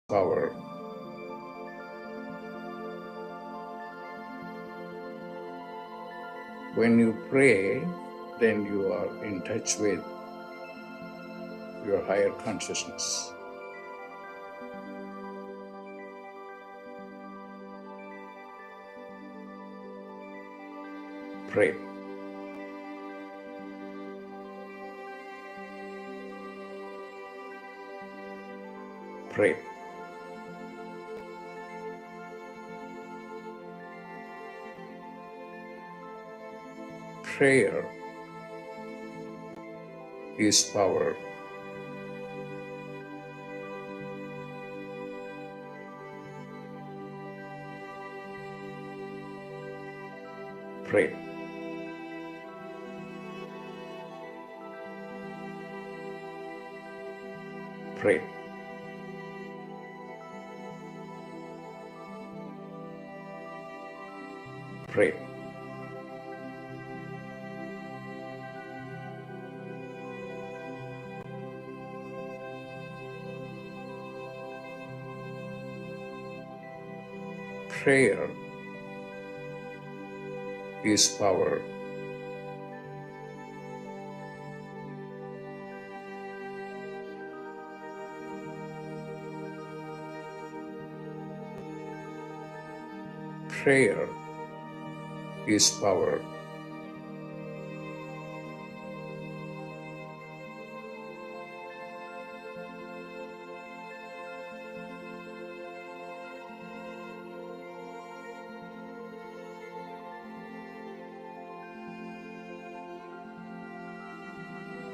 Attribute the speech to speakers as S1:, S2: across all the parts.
S1: power. When you pray, then you are in touch with your higher consciousness. Pray. Pray. Prayer is power. Pray. Pray. Pray. Prayer is power. Prayer is power.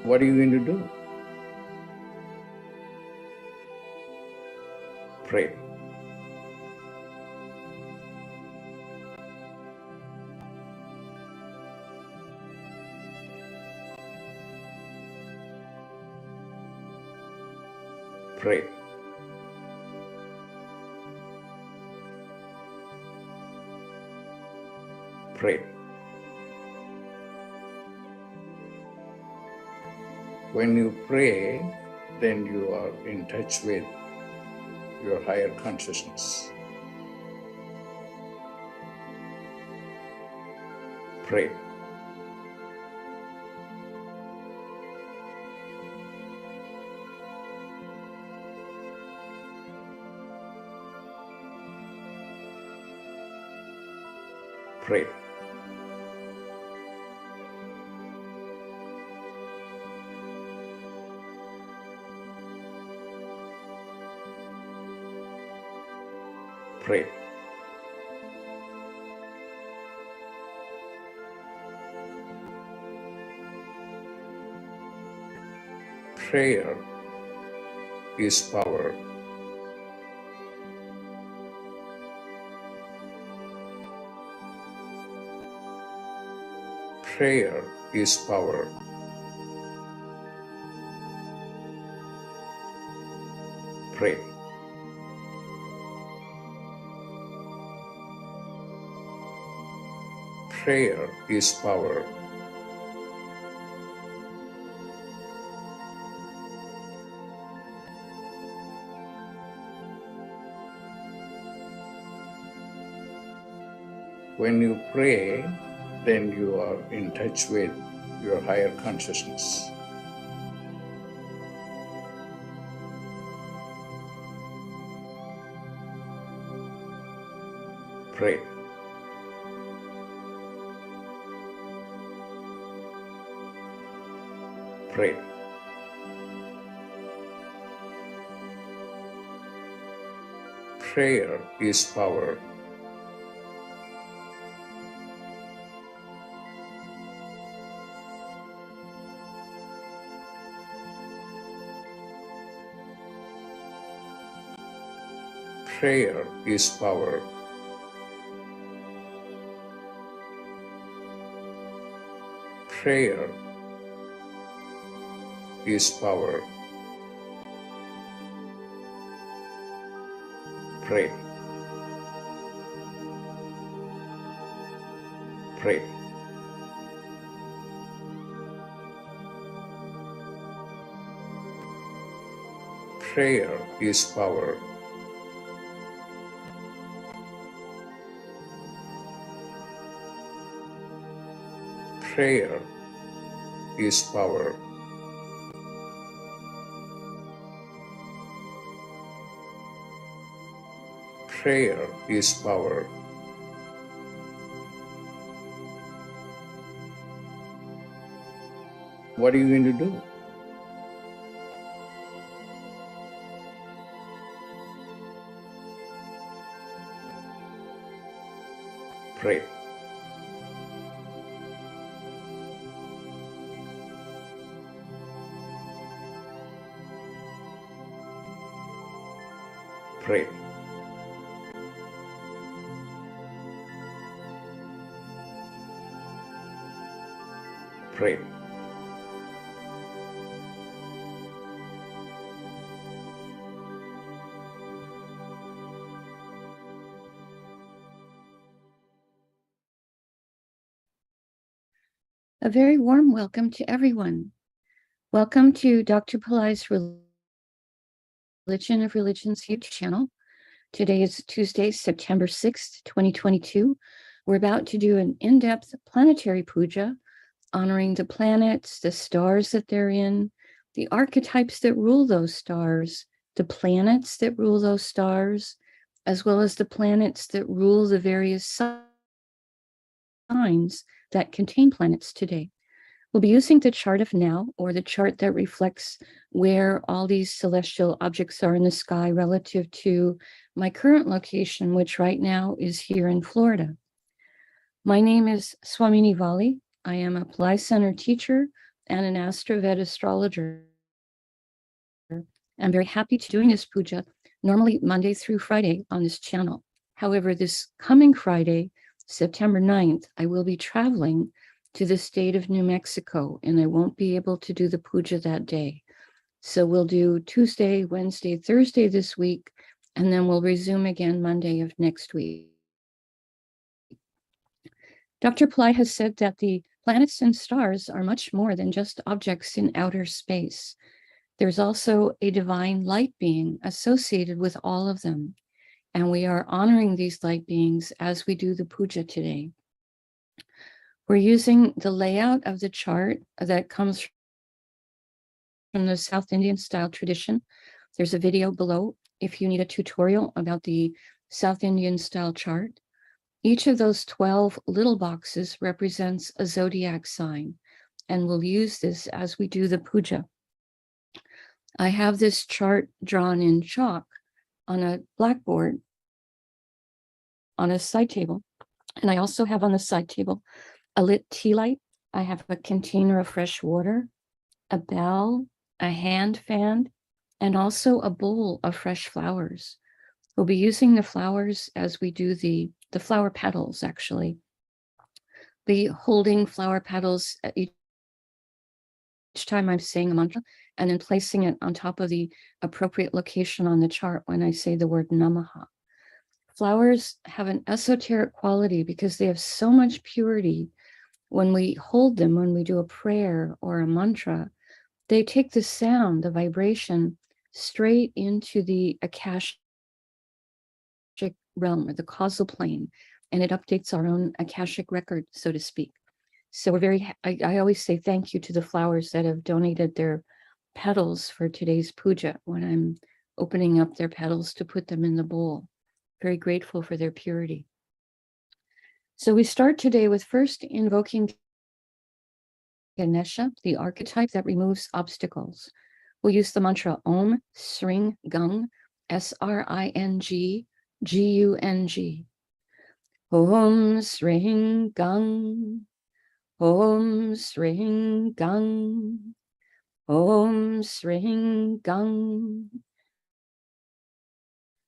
S1: What are you going to do? Pray. Pray. Pray. When you pray, then you are in touch with your higher consciousness. Pray. Pray. Pray. Prayer is power. Prayer is power. Pray. Prayer is power. When you pray, then you are in touch with your higher consciousness. Pray. Pray. Prayer is power. Prayer is power. Prayer is power. Pray. Pray. Prayer is power. Prayer is power. Prayer is power. What are you going to do? Pray. Pray. Pray.
S2: A very warm welcome to everyone. Welcome to Dr. Pillai's Religion of Religions YouTube channel. Today is Tuesday, September 6th, 2022. We're about to do an in-depth planetary puja, honoring the planets, the stars that they're in, the archetypes that rule those stars, the planets that rule those stars, as well as the planets that rule the various signs that contain planets today. We'll be using the chart of now, or the chart that reflects where all these celestial objects are in the sky relative to my current location, which right now is here in Florida. My name is Swamini Valli. I am a Pillai Center teacher and an AstroVed astrologer. I'm very happy to doing this puja, normally Monday through Friday on this channel. However, this coming Friday, September 9th, I will be traveling to the state of New Mexico, and I won't be able to do the puja that day. So we'll do Tuesday, Wednesday, Thursday this week, and then we'll resume again Monday of next week. Dr. Pillai has said that the planets and stars are much more than just objects in outer space. There's also a divine light being associated with all of them, and we are honoring these light beings as we do the puja today. We're using the layout of the chart that comes from the South Indian style tradition. There's a video below if you need a tutorial about the South Indian style chart. Each of those 12 little boxes represents a zodiac sign, and we'll use this as we do the puja. I have this chart drawn in chalk on a blackboard on a side table, and I also have on the side table a lit tea light. I have a container of fresh water, a bell, a hand fan, and also a bowl of fresh flowers. We'll be using the flowers as we do the flower petals, actually. Be holding flower petals at each time I'm saying a mantra, and then placing it on top of the appropriate location on the chart when I say the word Namaha. Flowers have an esoteric quality because they have so much purity. When we hold them, when we do a prayer or a mantra, they take the sound, the vibration, straight into the Akashic realm or the causal plane, and it updates our own Akashic record, so to speak. So we're very, I always say thank you to the flowers that have donated their petals for today's puja when I'm opening up their petals to put them in the bowl. Very grateful for their purity. So we start today with first invoking Ganesha, the archetype that removes obstacles. We'll use the mantra Om Sring Gung, S-R-I-N-G, G-U-N-G. Om Sring Gung, Om Sring Gung, Om Sring Gung.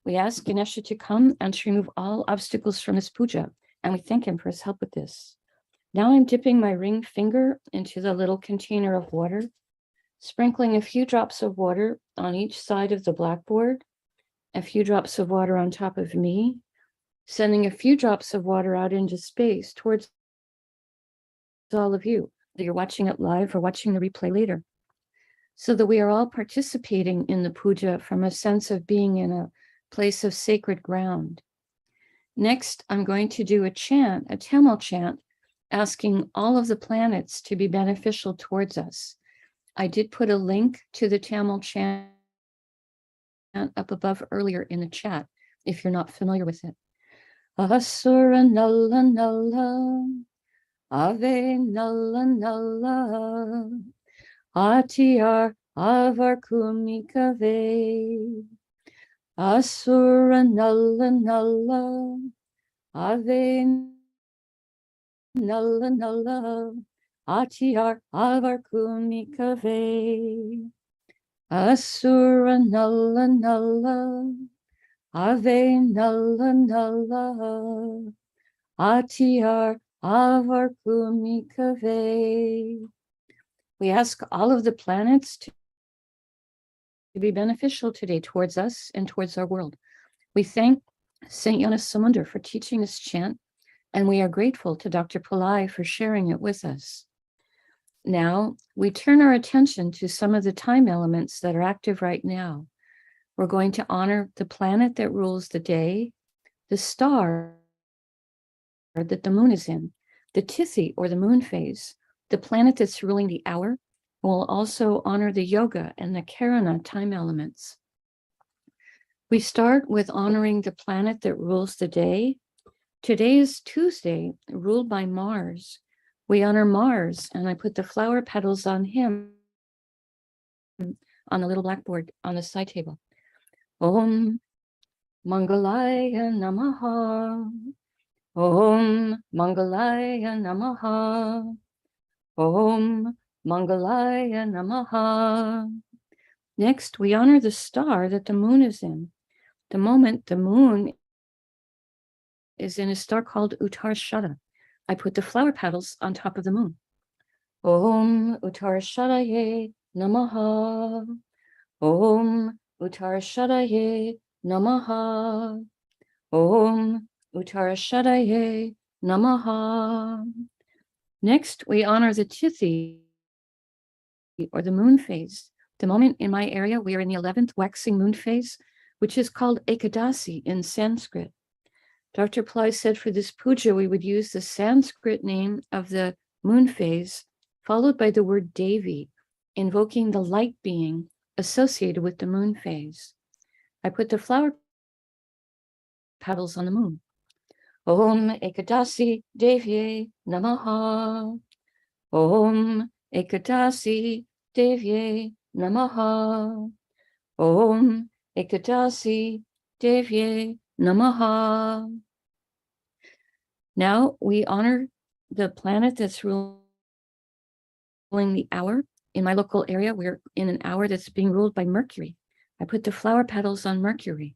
S2: We ask Ganesha to come and to remove all obstacles from this puja, and we thank him for his help with this. Now I'm dipping my ring finger into the little container of water, sprinkling a few drops of water on each side of the blackboard, a few drops of water on top of me, sending a few drops of water out into space towards all of you, whether you're watching it live or watching the replay later, so that we are all participating in the puja from a sense of being in a place of sacred ground. Next, I'm going to do a chant, a Tamil chant, asking all of the planets to be beneficial towards us. I did put a link to the Tamil chant up above earlier in the chat, if you're not familiar with it. Asura Nalla Nalla, Ave Nalla Nalla, Atiyar Avar Kumikave, Asura Nalla Nalla, Ave Nalla Nalla, Atiyar Avar Kumikave, Asura Nalla Nalla, Ave Nalla Nalla, Atiyar Avar Kumikave. We ask all of the planets to be beneficial today towards us and towards our world. We thank Saint Yanasamundar for teaching this chant, and we are grateful to Dr. Pillai for sharing it with us. Now, we turn our attention to some of the time elements that are active right now. We're going to honor the planet that rules the day, the star that the moon is in, the Tithi or the moon phase, the planet that's ruling the hour. We'll also honor the yoga and the Karana time elements. We start with honoring the planet that rules the day. Today is Tuesday, ruled by Mars. We honor Mars, and I put the flower petals on him on the little blackboard on the side table. Om Mangalaya Namaha. Om Mangalaya Namaha. Om Mangalaya Namaha. Next, we honor the star that the moon is in. The moment the moon is in a star called Uttarashara, I put the flower petals on top of the moon. Om Uttarasharaye Namaha. Om Uttarasharaye Namaha. Om Uttarasharaye Namaha. Next, we honor the Tithi, or the moon phase. The moment in my area, we are in the 11th waxing moon phase, which is called Ekadasi in Sanskrit. Dr. Pillai said for this puja, we would use the Sanskrit name of the moon phase, followed by the word Devi, invoking the light being associated with the moon phase. I put the flower petals on the moon. Om Ekadasi Devi Namaha. Om Ekadasi Devi Namaha. Om Ekadasi Devi Namaha. Now we honor the planet that's ruling the hour. In my local area, we're in an hour that's being ruled by Mercury. I put the flower petals on Mercury.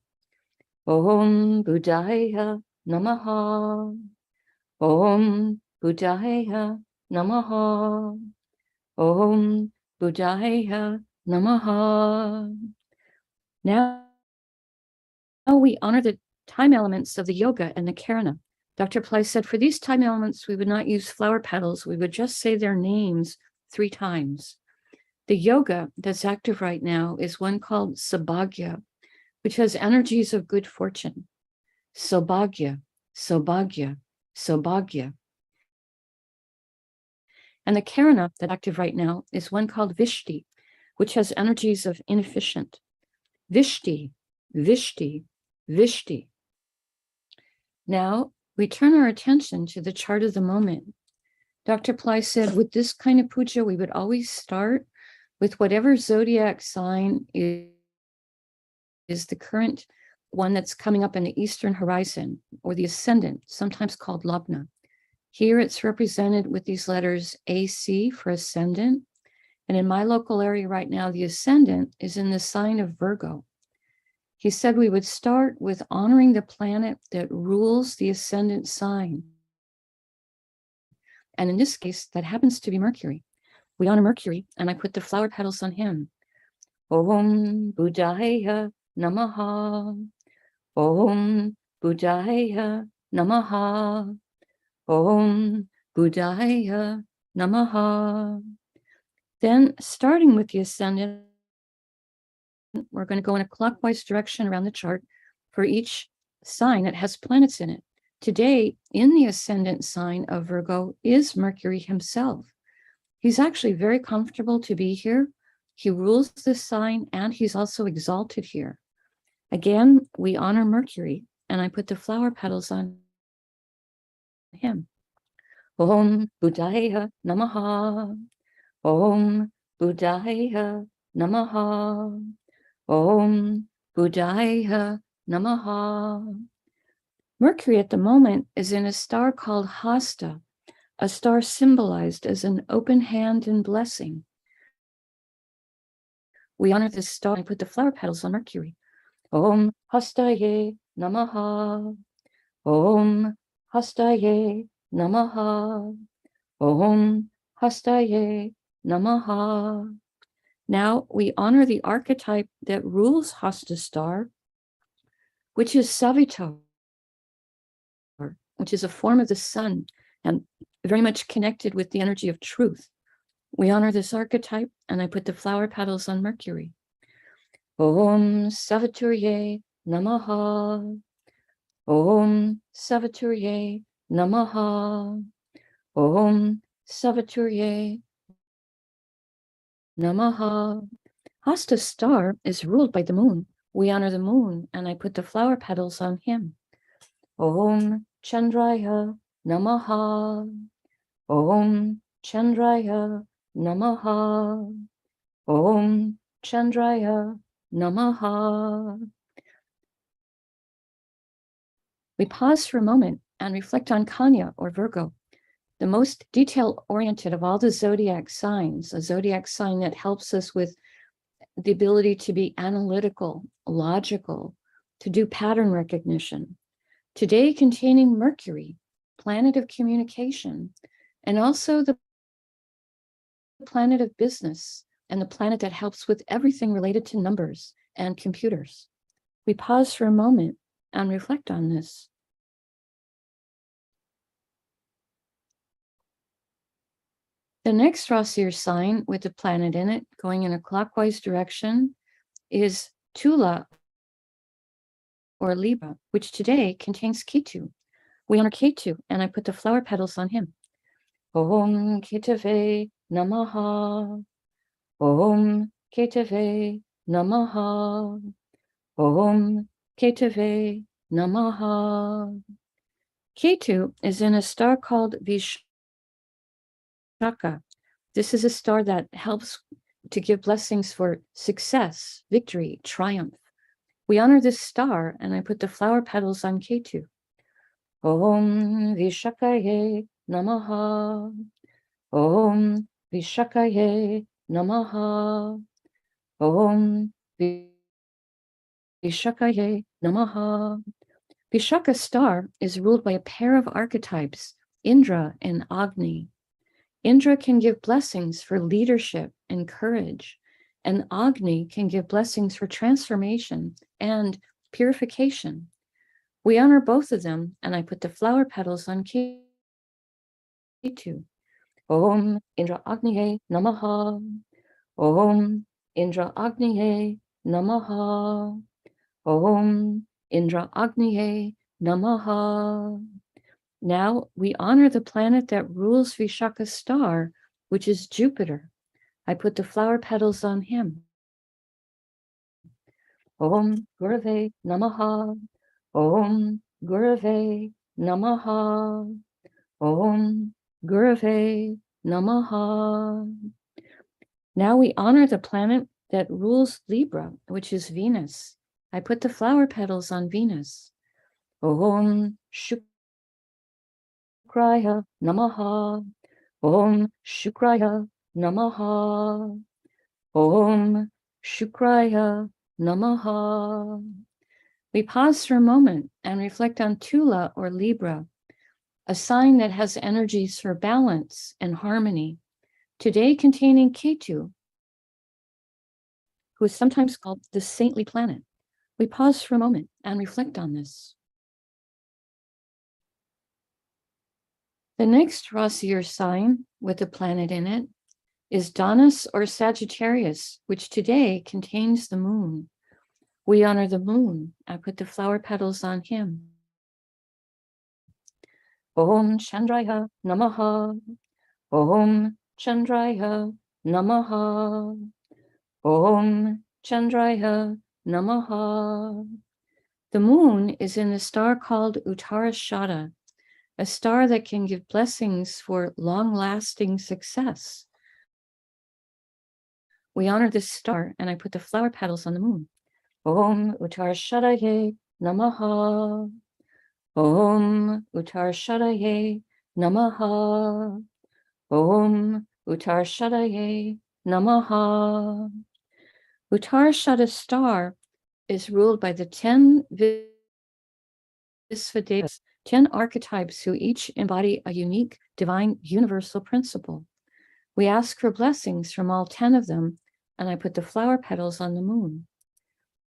S2: Om Buddhaya Namaha. Om Buddhaya Namaha. Om Buddhaya Namaha. Now we honor the time elements of the yoga and the Karana. Dr. Pillai said for these time elements, we would not use flower petals. We would just say their names 3 times. The yoga that's active right now is one called Sabhagya, which has energies of good fortune. Sabhagya, Sabhagya, Sabhagya. And the Karana that's active right now is one called Vishti, which has energies of inefficient. Vishti, Vishti, Vishti. Now we turn our attention to the chart of the moment. Dr. Pillai said with this kind of puja, we would always start with whatever zodiac sign is the current one that's coming up in the eastern horizon, or the ascendant, sometimes called Lagna. Here it's represented with these letters AC for ascendant. And in my local area right now, the ascendant is in the sign of Virgo. He said we would start with honoring the planet that rules the ascendant sign. And in this case, that happens to be Mercury. We honor Mercury, and I put the flower petals on him. Om Buddhaya Namaha. Om Buddhaya Namaha. Om Buddhaya Namaha. Then, starting with the ascendant, we're going to go in a clockwise direction around the chart for each sign that has planets in it. Today, in the ascendant sign of Virgo is Mercury himself. He's actually very comfortable to be here. He rules this sign and he's also exalted here. Again, we honor Mercury, and I put the flower petals on him. Om Buddhaya Namaha. Om Buddhaya Namaha. Om Buddhaya Namaha. Mercury at the moment is in a star called Hasta, a star symbolized as an open hand and blessing. We honor this star and put the flower petals on Mercury. Om Hastaye Namaha. Om Hastaye Namaha. Om Hastaye Namaha. Now we honor the archetype that rules Hasta star, which is Savitar, which is a form of the sun and very much connected with the energy of truth. We honor this archetype, and I put the flower petals on Mercury. Om Saviturye Namaha. Om Saviturye Namaha. Om Saviturye Namaha. Hasta star is ruled by the moon. We honor the moon, and I put the flower petals on him. Om Chandraya Namaha. Om Chandraya Namaha. Om Chandraya Namaha. We pause for a moment and reflect on Kanya or Virgo, the most detail-oriented of all the zodiac signs, a zodiac sign that helps us with the ability to be analytical, logical, to do pattern recognition. Today containing Mercury, planet of communication, and also the planet of business and the planet that helps with everything related to numbers and computers. We pause for a moment and reflect on this. The next Rasier sign with the planet in it going in a clockwise direction is Tula or Libra, which today contains Ketu. We honor Ketu, and I put the flower petals on him. Om Ketave Namaha. Om Ketave Namaha. Om Ketave Namaha. Ketu is in a star called Vishaka. This is a star that helps to give blessings for success, victory, triumph. We honor this star, and I put the flower petals on Ketu. Om Vishakaye Namaha. Om Vishakaye Namaha. Om Vishakaye Namaha. Vishaka star is ruled by a pair of archetypes, Indra and Agni. Indra can give blessings for leadership and courage, and Agni can give blessings for transformation and purification. We honor both of them, and I put the flower petals on Ketu. Om Indra Agniye Namaha. Om Indra Agniye Namaha. Om Indra Agniye Namaha. Now we honor the planet that rules Vishaka star, which is Jupiter. I put the flower petals on him. Om Gurave Namaha. Om Gurave Namaha. Om Gurave Namaha. Now we honor the planet that rules Libra, which is Venus. I put the flower petals on Venus. Om Shukraya Namaha. Om Shukraya Namaha. Om Shukraya Namaha. We pause for a moment and reflect on Tula or Libra, a sign that has energies for balance and harmony, today containing Ketu, who is sometimes called the saintly planet. We pause for a moment and reflect on this. The next Rasier sign with the planet in it is Donus or Sagittarius, which today contains the moon. We honor the moon. I put the flower petals on him. Om Chandraya Namaha. Om Chandraya Namaha. Om Chandraya Namaha. The moon is in a star called Uttarashada, a star that can give blessings for long-lasting success. We honor this star, and I put the flower petals on the moon. Om Uttarashadaye Namaha. Om Uttarashadaye Namaha. Om Uttarashadaye Namaha. Uttarashada star is ruled by the 10 Visvadevas, 10 archetypes who each embody a unique, divine, universal principle. We ask for blessings from all 10 of them, and I put the flower petals on the moon.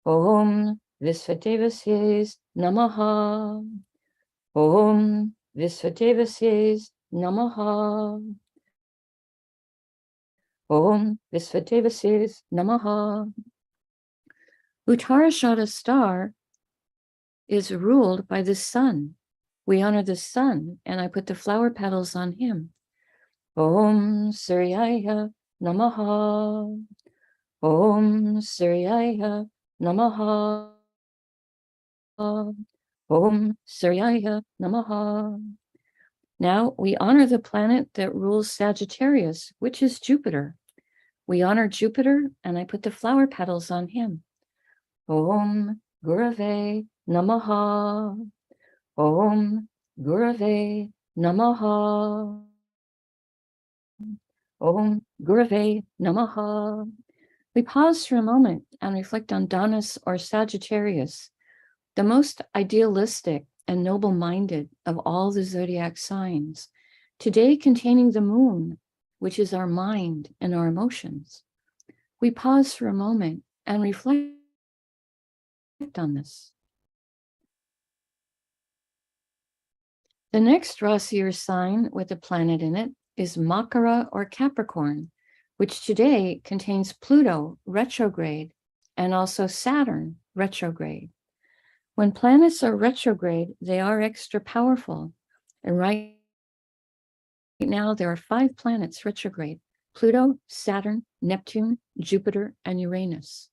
S2: Om Visvadevasye Namaha. Om Visvadevasye Namaha. Om Visvadevasye Namaha. Uttarashada star is ruled by the sun. We honor the sun, and I put the flower petals on him. Om Suryaya Namaha. Om Suryaya Namaha. Om Suryaya Namaha. Now we honor the planet that rules Sagittarius, which is Jupiter. We honor Jupiter, and I put the flower petals on him. Om Gurave Namaha. Om Gurave Namaha. Om Gurave Namaha. We pause for a moment and reflect on Dhanus or Sagittarius, the most idealistic and noble-minded of all the zodiac signs, today containing the moon, which is our mind and our emotions. We pause for a moment and reflect on this. The next Rasi or sign with a planet in it is Makara or Capricorn, which today contains Pluto retrograde and also Saturn retrograde. When planets are retrograde, they are extra powerful. And right now, there are 5 planets retrograde: Pluto, Saturn, Neptune, Jupiter, and Uranus.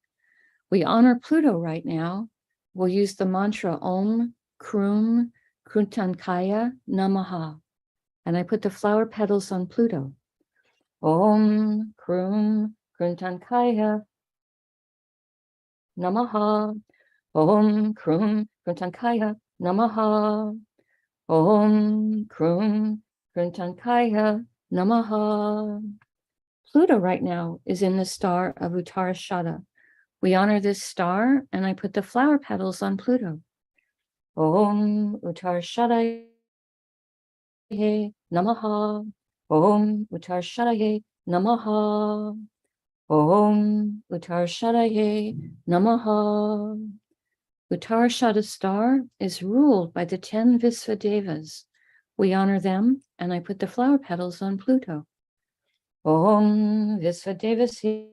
S2: We honor Pluto right now. We'll use the mantra Om Krum Kruntankaya Namaha. And I put the flower petals on Pluto. Om Krum Kruntankaya Namaha. Om Krum Kruntankaya Namaha. Om Krum Kruntankaya Namaha. Pluto right now is in the star of Uttarashada. We honor this star, and I put the flower petals on Pluto. Om Uttarashadaye Namaha. Om Uttarashadaye Namaha. Om Uttarashadaye Namaha. Uttarashada star is ruled by the 10 Visvadevas. We honor them, and I put the flower petals on Pluto. Om Visvadevasye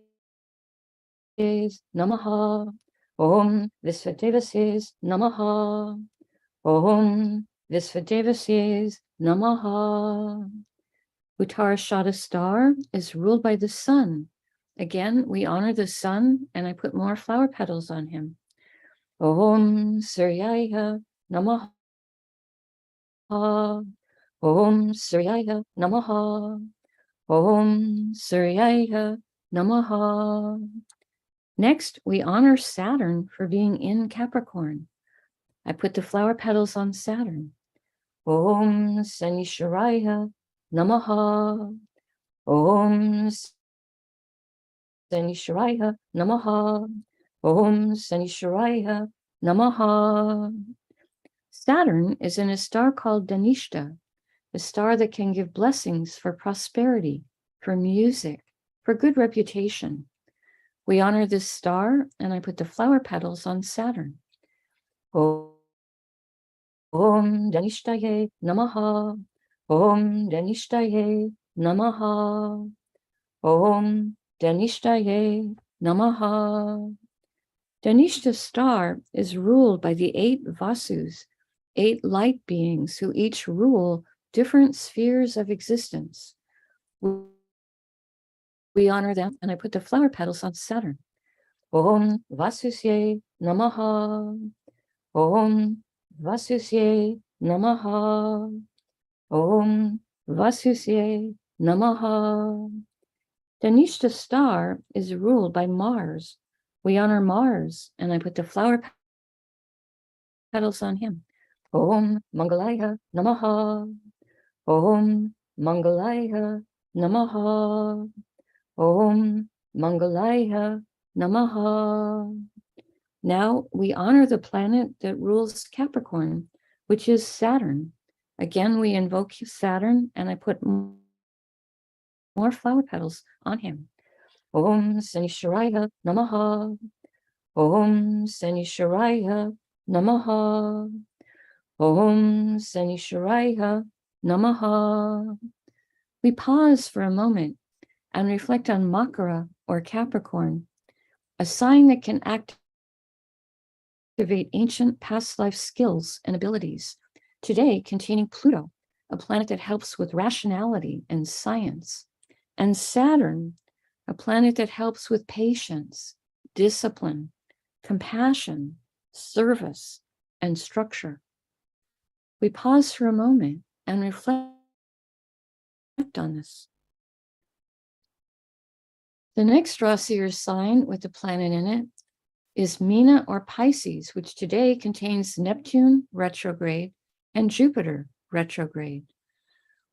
S2: Namaha. Om Visvadevasye Namaha. Om Visvadevasye Namaha. Uttarashada star is ruled by the sun. Again, we honor the sun, and I put more flower petals on him. Om Suryaya Namaha. Om Suryaya Namaha. Om Suryaya Namaha. Next, we honor Saturn for being in Capricorn. I put the flower petals on Saturn. Om Sanisharaya Namaha. Om Sanisharaya Namaha. Om Sanisharaya Namaha. Saturn is in a star called Dhanishta, a star that can give blessings for prosperity, for music, for good reputation. We honor this star, and I put the flower petals on Saturn. Om Dhanishtaye Namaha. Om Dhanishtaye Namaha. Om Dhanishtaye Namaha. Dhanishta star is ruled by the 8 Vasus, 8 light beings who each rule different spheres of existence. We honor them, and I put the flower petals on Saturn. Om Vasusye Namaha. Om Vasusye Namaha. Om Vasusye Namaha. The Nishta star is ruled by Mars. We honor Mars, and I put the flower petals on him. Om Mangalaya Namaha. Om Mangalaya Namaha. Om Mangalaya Namaha. Now we honor the planet that rules Capricorn, which is Saturn. Again, we invoke Saturn, and I put more flower petals on him. Om Sanisharaya Namaha. Om Sanisharaya Namaha. Om Sanisharaya Namaha. We pause for a moment and reflect on Makara or Capricorn, a sign that can activate ancient past life skills and abilities, today containing Pluto, a planet that helps with rationality and science, and Saturn, a planet that helps with patience, discipline, compassion, service, and structure. We pause for a moment and reflect on this. The next draw seer sign with the planet in it is Mina or Pisces, which today contains Neptune retrograde and Jupiter retrograde.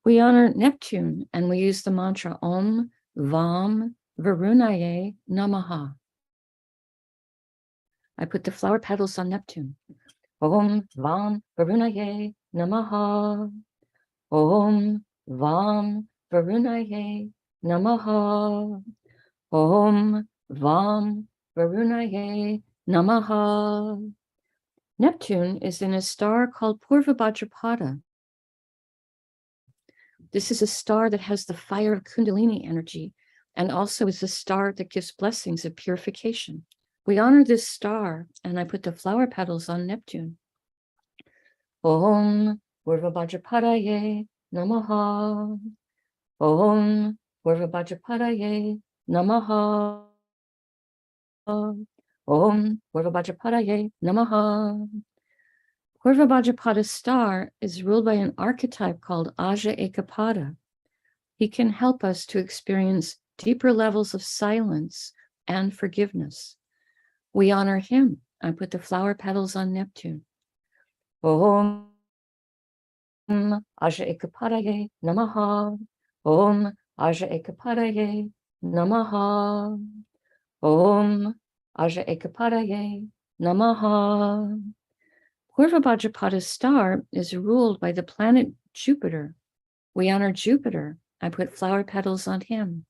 S2: We honor Neptune, and we use the mantra Om Vam Varunaye Namaha. I put the flower petals on Neptune. Om Vam Varunaye Namaha. Om Vam Varunaye Namaha. Om Vam Varunaye Namaha. Neptune is in a star called Purva Bhadrapada. This is a star that has the fire of Kundalini energy, and also is a star that gives blessings of purification. We honor this star, and I put the flower petals on Neptune. Om Purva Bhadrapadaye Namaha. Om Purva Bhadrapadaye Namaha. Om Purva Bhadrapadaye Namaha. Purva Bhadrapada star is ruled by an archetype called Aja Ekapada. He can help us to experience deeper levels of silence and forgiveness. We honor him. I put the flower petals on Neptune. Om Aja Ekapadaye Namaha. Om Aja Ekapadaye Namaha. Om Aja Ekapadaye Namaha. Purva Bhadrapada star is ruled by the planet Jupiter. We honor Jupiter. I put flower petals on him.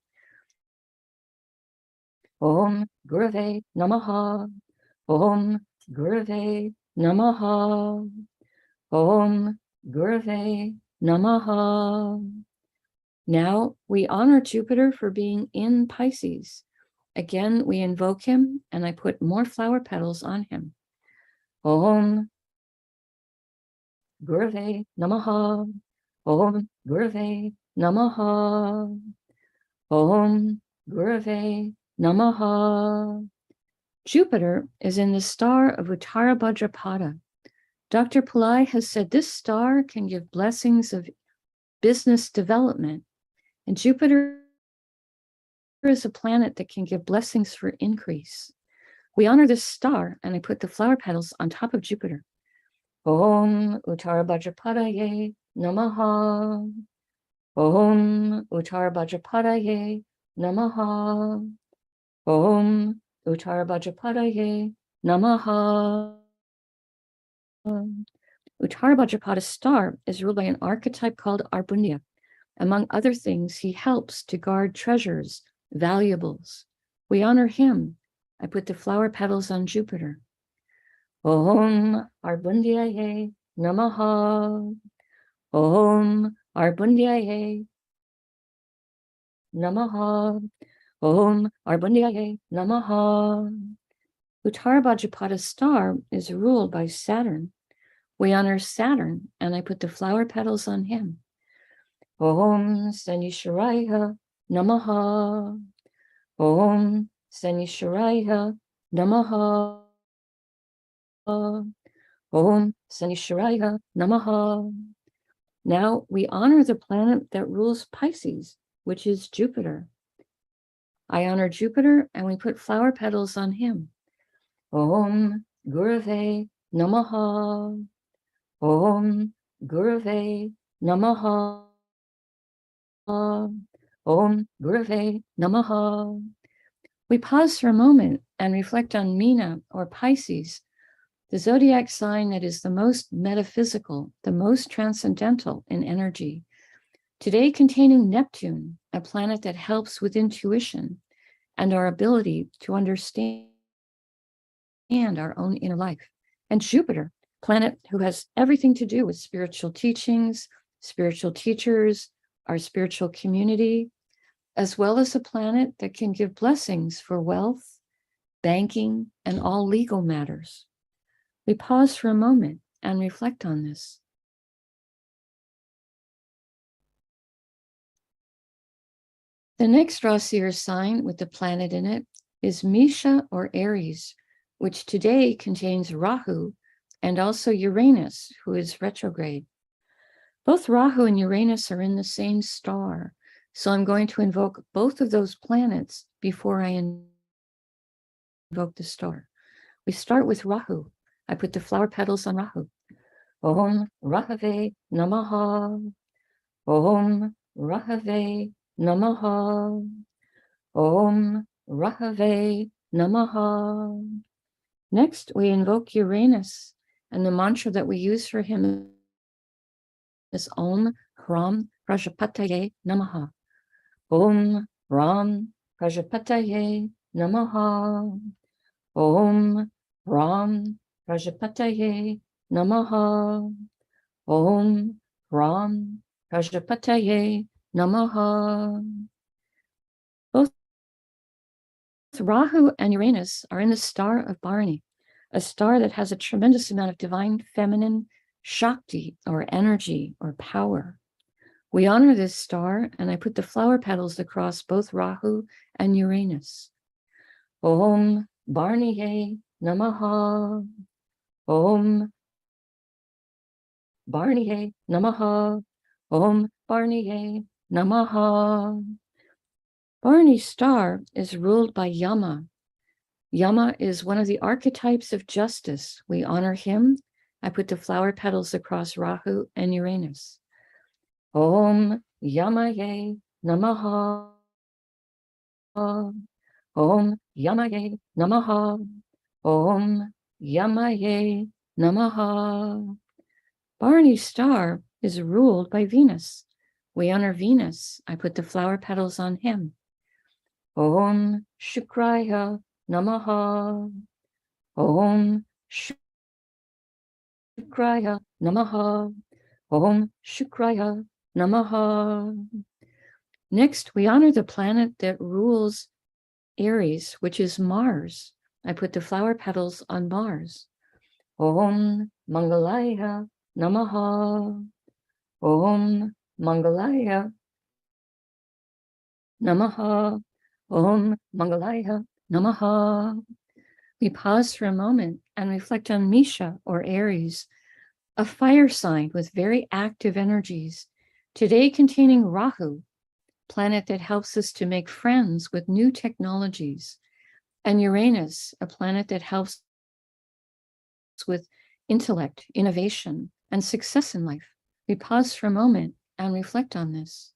S2: Om Gurave Namaha. Om Gurave Namaha. Om Gurave Namaha. Now we honor Jupiter for being in Pisces. Again, we invoke him, and I put more flower petals on him. Om Gurave Namaha. Om Gurave Namaha. Om Gurave Namaha. Jupiter is in the star of Uttara Bhadrapada. Dr. Pillai has said this star can give blessings of business development, and Jupiter is a planet that can give blessings for increase. We honor this star, and I put the flower petals on top of Jupiter. Om Uttara Bhadrapadaye Namaha. Om Uttara Bhadrapadaye Namaha. Om Uttara Bhadrapadaye Namaha. Uttara Bhadrapada star is ruled by an archetype called Arbundia. Among other things, he helps to guard treasures, valuables. We honor him. I put the flower petals on Jupiter. Om Arbundiaye Namaha. Om Arbundiaye Namaha. Om Arbundiaye Namaha. Uttara Bhadrapada star is ruled by Saturn. We honor Saturn, and I put the flower petals on him. Om Sanishwaraya Namaha. Om Sanishwaraya Namaha. Om Sanishwaraya Namaha. Now we honor the planet that rules Pisces, which is Jupiter. I honor Jupiter, and we put flower petals on him. Om Gurave Namaha. Om Gurave Namaha. Om Gurave Namaha. We pause for a moment and reflect on Meena, or Pisces, the zodiac sign that is the most metaphysical, the most transcendental in energy. Today containing Neptune, a planet that helps with intuition and our ability to understand our own inner life. And Jupiter, planet who has everything to do with spiritual teachings, spiritual teachers, our spiritual community, as well as a planet that can give blessings for wealth, banking, and all legal matters. We pause for a moment and reflect on this. The next raw seer sign with the planet in it is Misha, or Aries, which today contains Rahu and also Uranus, who is retrograde. Both Rahu and Uranus are in the same star, so I'm going to invoke both of those planets before I invoke the star. We start with Rahu. I put the flower petals on Rahu. Om Rahave Namaha. Om Rahave Namaha. Om Rahave Namaha. Next, we invoke Uranus, and the mantra that we use for him is Om Ram Prajapataye Namaha. Om Ram Prajapataye Namaha. Om Ram Prajapataye Namaha. Om Ram Prajapataye Namaha. Both Rahu and Uranus are in the star of Bharani, a star that has a tremendous amount of divine feminine Shakti, or energy, or power. We honor this star, and I put the flower petals across both Rahu and Uranus. Om Bharaniye Namaha. Om Bharaniye Namaha. Om Bharaniye Namaha. Bharani's star is ruled by Yama. Yama is one of the archetypes of justice. We honor him. I put the flower petals across Rahu and Uranus. Om Yamaye Namaha. Om Yamaye Namaha. Om Yamaye Namaha. Bharani's star is ruled by Venus. We honor Venus. I put the flower petals on him. Om Shukraya Namaha. Om Shukraya Namaha. Om Shukraya Namaha. Next, we honor the planet that rules Aries, which is Mars. I put the flower petals on Mars. Om Mangalaya Namaha. Om Mangalaya Namaha. Om Mangalaya Namaha. We pause for a moment and reflect on Misha, or Aries, a fire sign with very active energies, today containing Rahu, planet that helps us to make friends with new technologies, and Uranus, a planet that helps with intellect, innovation, and success in life. We pause for a moment and reflect on this.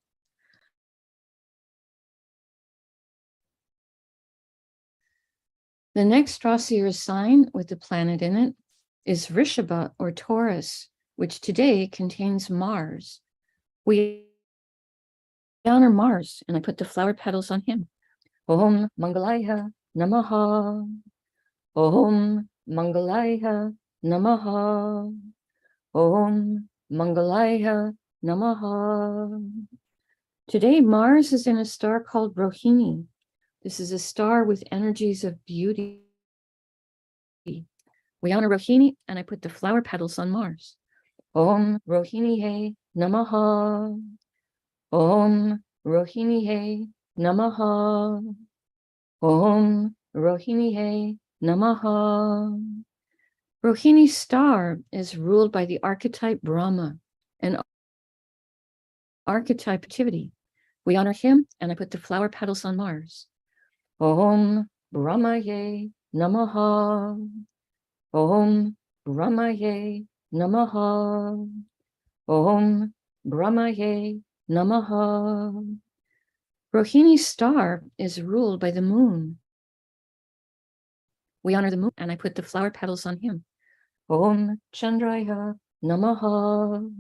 S2: The next raw seer sign with the planet in it is Vrishabha, or Taurus, which today contains Mars. We honor Mars, and I put the flower petals on him. Om Mangalaya Namaha. Om Mangalaya Namaha. Om Mangalaya Namaha. Today, Mars is in a star called Rohini. This is a star with energies of beauty. We honor Rohini, and I put the flower petals on Mars. Om Rohinihe Namaha. Om Rohinihe Namaha. Om Rohinihe Namaha. Rohini's star is ruled by the archetype Brahma, an archetype activity. We honor him, and I put the flower petals on Mars. Om Brahmaye Namaha. Om Brahmaye Namaha. Om Brahmaye Namaha. Rohini's star is ruled by the moon. We honor the moon, and I put the flower petals on him. Om Chandraya Namaha.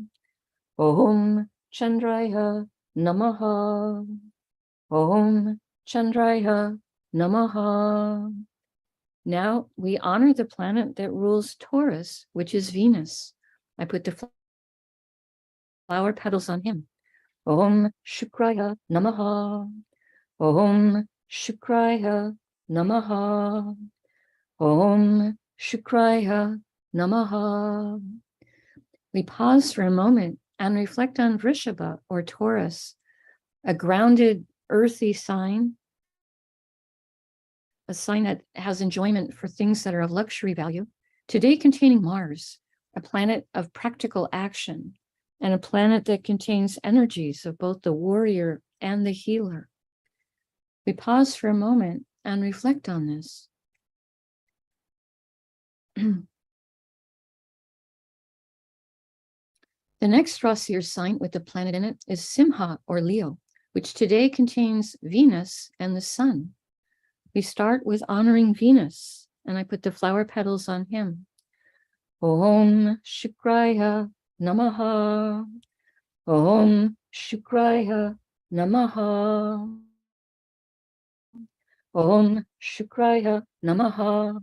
S2: Om Chandraya Namaha. Om Chandraya Namaha. Now we honor the planet that rules Taurus, which is Venus. I put the flower petals on him. Om Shukraya Namaha. Om Shukraya Namaha. Om Shukraya Namaha. We pause for a moment and reflect on Vrishabha or Taurus, a grounded, earthy sign, a sign that has enjoyment for things that are of luxury value, today containing Mars, a planet of practical action, and a planet that contains energies of both the warrior and the healer. We pause for a moment and reflect on this. The next Rasi or sign with the planet in it is Simha or Leo, which today contains Venus and the Sun. We start with honoring Venus, and I put the flower petals on him. Om Shukraya Namaha. Om Shukraya Namaha. Om Shukraya Namaha.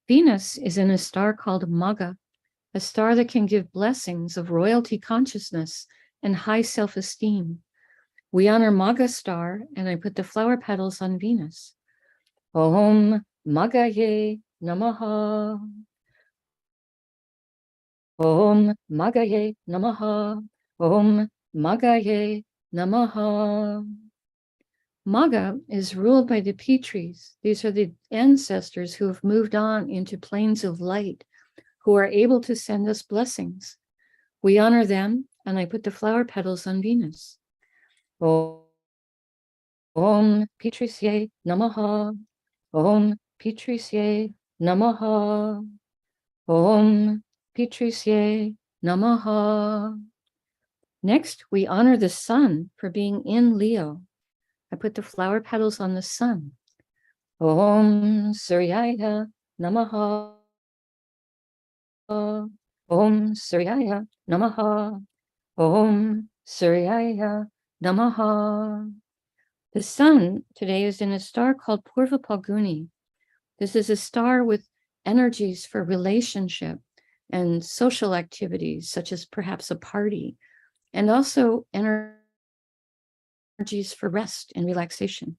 S2: Venus is in a star called Magha, a star that can give blessings of royalty consciousness and high self-esteem. We honor Magha star, and I put the flower petals on Venus. Om Magaye Namaha. Om Magaye Namaha. Om Magaye Namaha. Magha is ruled by the Petris. These are the ancestors who have moved on into planes of light, who are able to send us blessings. We honor them, and I put the flower petals on Venus. Om Petrisye Namaha. Om Petrisye Namaha. Om Petrisye Namaha. Next, we honor the sun for being in Leo. I put the flower petals on the sun. Om Suryaya Namaha. Om Suryaya Namaha. Om Suryaya Namaha. The sun today is in a star called Purva Phalguni. This is a star with energies for relationship and social activities, such as perhaps a party, and also energies for rest and relaxation.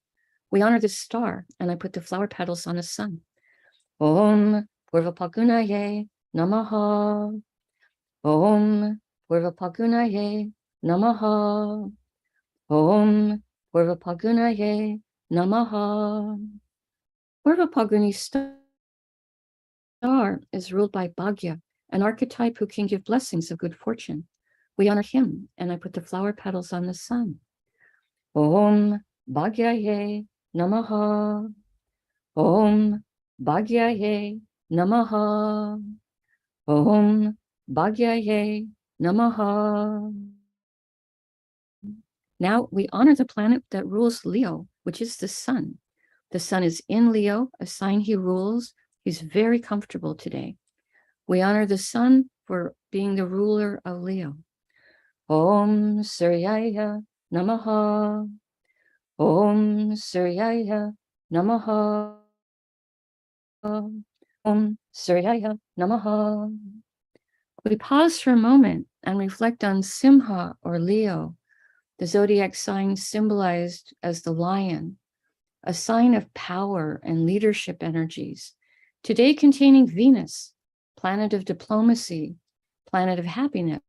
S2: We honor this star, and I put the flower petals on the sun. Om Purva Phalgunaye Namaha. Om Purva Phalgunaye Namaha. Om Purva Phalgunaye Namaha. Purva Phalguni star is ruled by Bhagya, an archetype who can give blessings of good fortune. We honor him, and I put the flower petals on the sun. Om Bhagyaye Namaha. Om Bhagyaye Namaha. Om Bhagyaye Namaha. Now we honor the planet that rules Leo, which is the sun. The sun is in Leo, a sign he rules. He's very comfortable today. We honor the sun for being the ruler of Leo. Om Suryaya Namaha. Om Suryaya Namaha. Om Suryaya Namaha. We pause for a moment and reflect on Simha or Leo, the zodiac sign symbolized as the lion, a sign of power and leadership energies, today containing Venus, planet of diplomacy, planet of happiness,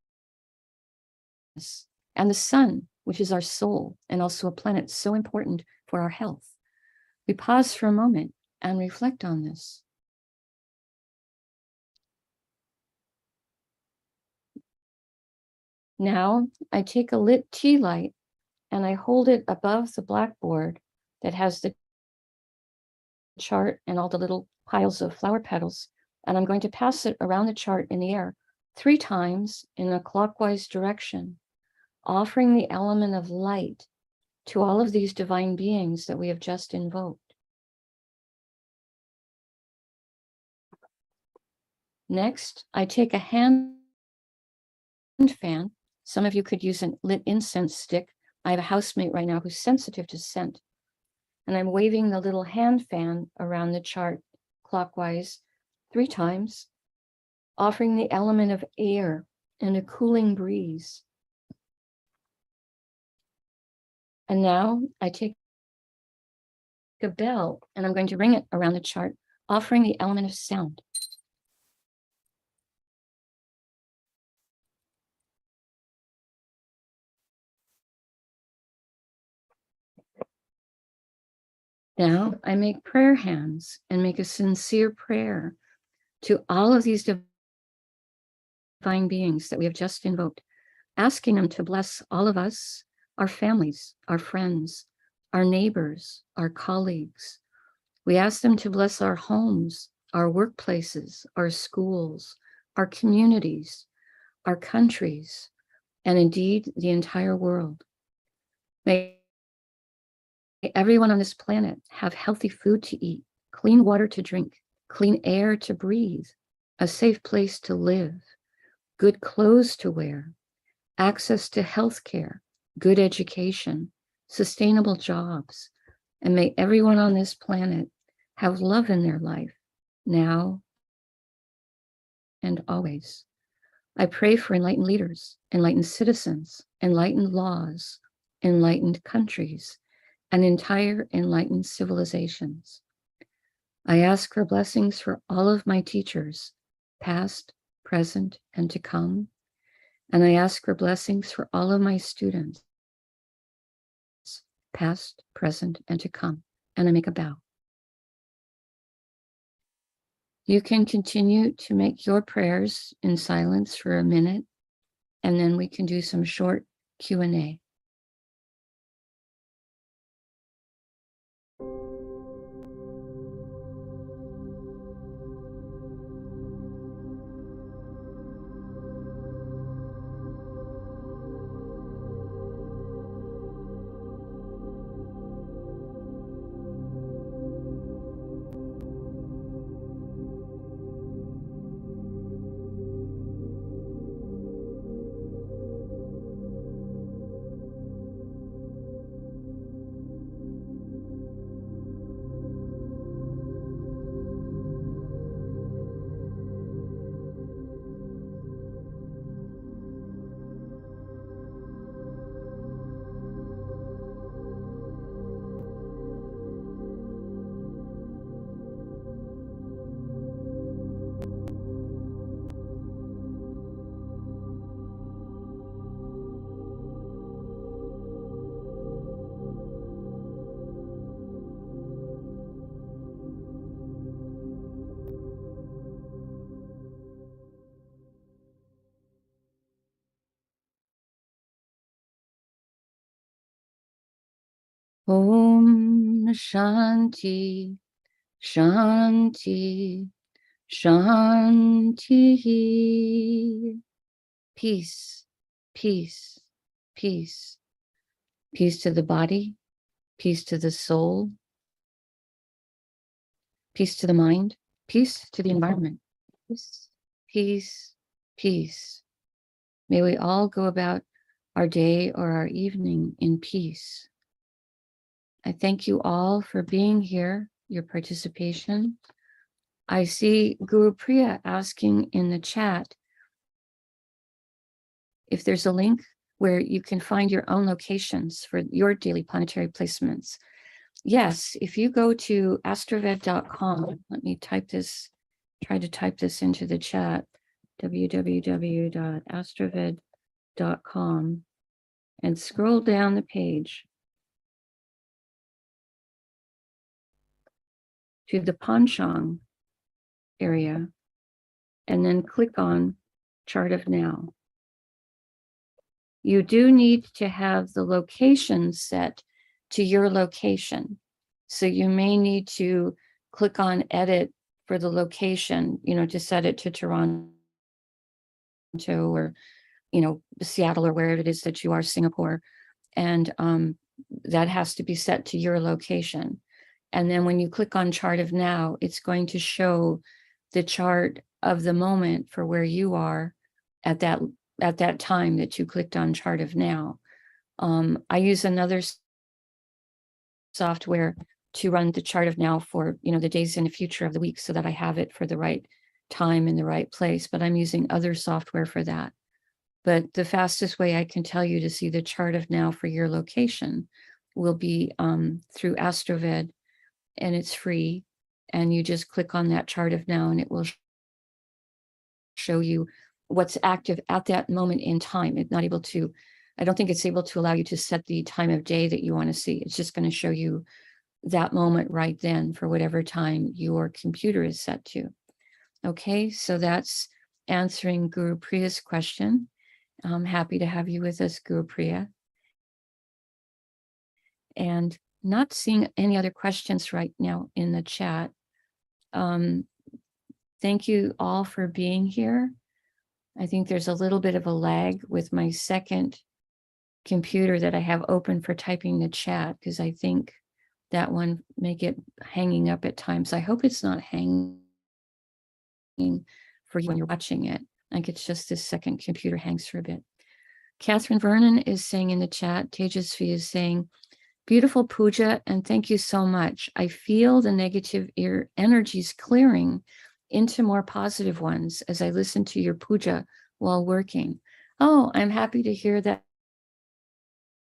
S2: and the sun, which is our soul, and also a planet so important for our health. We pause for a moment and reflect on this. Now I take a lit tea light and I hold it above the blackboard that has the chart and all the little piles of flower petals. And I'm going to pass it around the chart in the air 3 times in a clockwise direction, offering the element of light to all of these divine beings that we have just invoked. Next, I take a hand fan. Some of you could use a lit incense stick. I have a housemate right now who's sensitive to scent. And I'm waving the little hand fan around the chart clockwise 3 times, offering the element of air and a cooling breeze. And now I take a bell and I'm going to ring it around the chart, offering the element of sound. Now I make prayer hands and make a sincere prayer to all of these divine beings that we have just invoked, asking them to bless all of us, our families, our friends, our neighbors, our colleagues. We ask them to bless our homes, our workplaces, our schools, our communities, our countries, and indeed the entire world. May everyone on this planet have healthy food to eat, clean water to drink, clean air to breathe, a safe place to live, good clothes to wear, access to health care, good education, sustainable jobs, and may everyone on this planet have love in their life now and always. I pray for enlightened leaders, enlightened citizens, enlightened laws, enlightened countries, and entire enlightened civilizations. I ask for blessings for all of my teachers, past, present, and to come. And I ask for blessings for all of my students, past, present, and to come. And I make a bow. You can continue to make your prayers in silence for a minute, and then we can do some short Q&A. Om Shanti, Shanti, Shanti. Peace, peace, peace. Peace to the body, peace to the soul, peace to the mind, peace to the environment. Peace, peace, peace. May we all go about our day or our evening in peace. I thank you all for being here, your participation. I see Guru Priya asking in the chat if there's a link where you can find your own locations for your daily planetary placements. Yes, if you go to AstroVed.com, let me type this, try to type this into the chat. www.astroved.com, and scroll down the page to the Panchang area, and then click on Chart of Now. You do need to have the location set to your location. So you may need to click on Edit for the location, to set it to Toronto or, Seattle or wherever it is that you are, Singapore. And that has to be set to your location. And then when you click on Chart of Now, it's going to show the chart of the moment for where you are at that time that you clicked on Chart of Now. I use another software to run the Chart of Now for, the days in the future of the week so that I have it for the right time in the right place, but I'm using other software for that. But the fastest way I can tell you to see the Chart of Now for your location will be through AstroVed, and it's free. And you just click on that Chart of Now and it will show you what's active at that moment in time. It's not able to, I don't think it's able to allow you to set the time of day that you want to see. It's just going to show you that moment right then for whatever time your computer is set to. Okay, so that's answering Guru Priya's question. I'm happy to have you with us, Guru Priya. And not seeing any other questions right now in the chat. Thank you all for being here. I think there's a little bit of a lag with my second computer that I have open for typing the chat, because I think that one may get hanging up at times. I hope it's not hanging for you when you're watching it. Like it's just this second computer hangs for a bit. Catherine Vernon is saying in the chat, Tejasvi is saying, beautiful puja, and thank you so much. I feel the negative energies clearing into more positive ones as I listen to your puja while working. Oh, I'm happy to hear that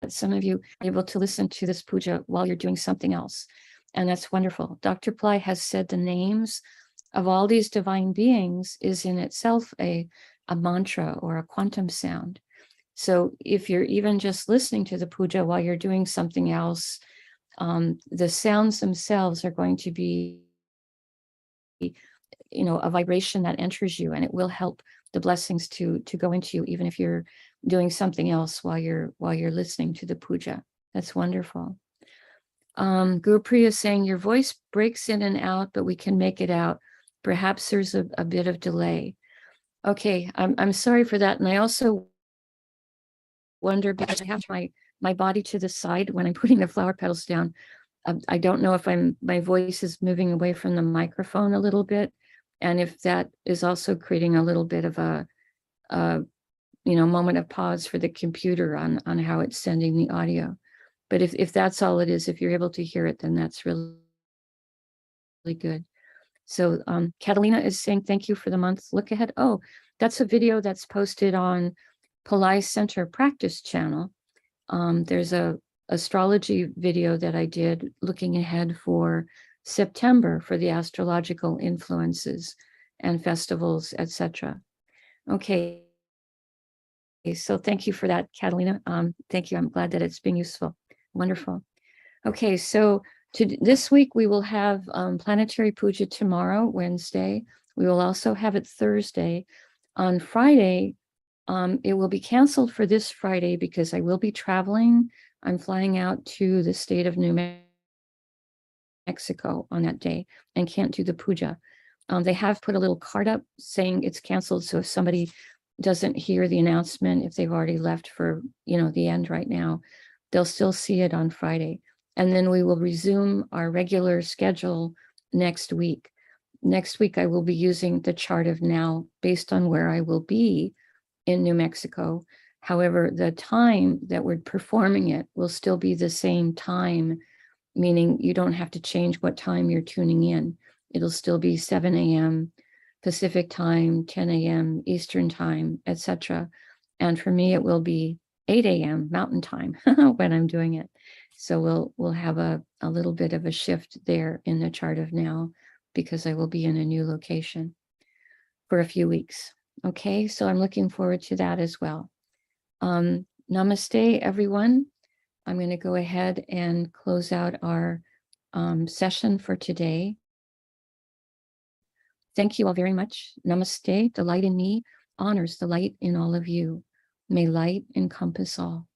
S2: some of you are able to listen to this puja while you're doing something else. And that's wonderful. Dr. Pillai has said the names of all these divine beings is in itself a mantra or a quantum sound. So if you're even just listening to the puja while you're doing something else, the sounds themselves are going to be, a vibration that enters you, and it will help the blessings to go into you, even if you're doing something else while you're listening to the puja. That's wonderful. Guru Priya is saying your voice breaks in and out, but we can make it out. Perhaps there's a bit of delay. Okay, I'm sorry for that. And I also wonder, because I have my body to the side when I'm putting the flower petals down. I don't know if my voice is moving away from the microphone a little bit, and if that is also creating a little bit of a moment of pause for the computer on how it's sending the audio. But if that's all it is, if you're able to hear it, then that's really good. So Catalina is saying, thank you for the month. Look ahead. Oh, that's a video that's posted on Pillai Center Practice channel. There's a astrology video that I did looking ahead for September for the astrological influences and festivals, etc. Okay. So thank you for that, Catalina. Thank you. I'm glad that it's being useful. Wonderful. Okay, so this week we will have Planetary Pooja tomorrow, Wednesday. We will also have it Thursday. On Friday, it will be canceled for this Friday because I will be traveling. I'm flying out to the state of New Mexico on that day and can't do the puja. They have put a little card up saying it's canceled. So if somebody doesn't hear the announcement, if they've already left for, the end right now, they'll still see it on Friday. And then we will resume our regular schedule next week. Next week, I will be using the Chart of Now based on where I will be in New Mexico. However, the time that we're performing it will still be the same time, meaning you don't have to change what time you're tuning in. It'll still be 7 a.m. Pacific time, 10 a.m. Eastern time, etc. And for me, it will be 8 a.m. Mountain time when I'm doing it. So we'll have a little bit of a shift there in the Chart of Now because I will be in a new location for a few weeks. Okay, so I'm looking forward to that as well. Namaste, everyone. I'm going to go ahead and close out our session for today. Thank you all very much. Namaste. The light in me honors the light in all of you. May light encompass all.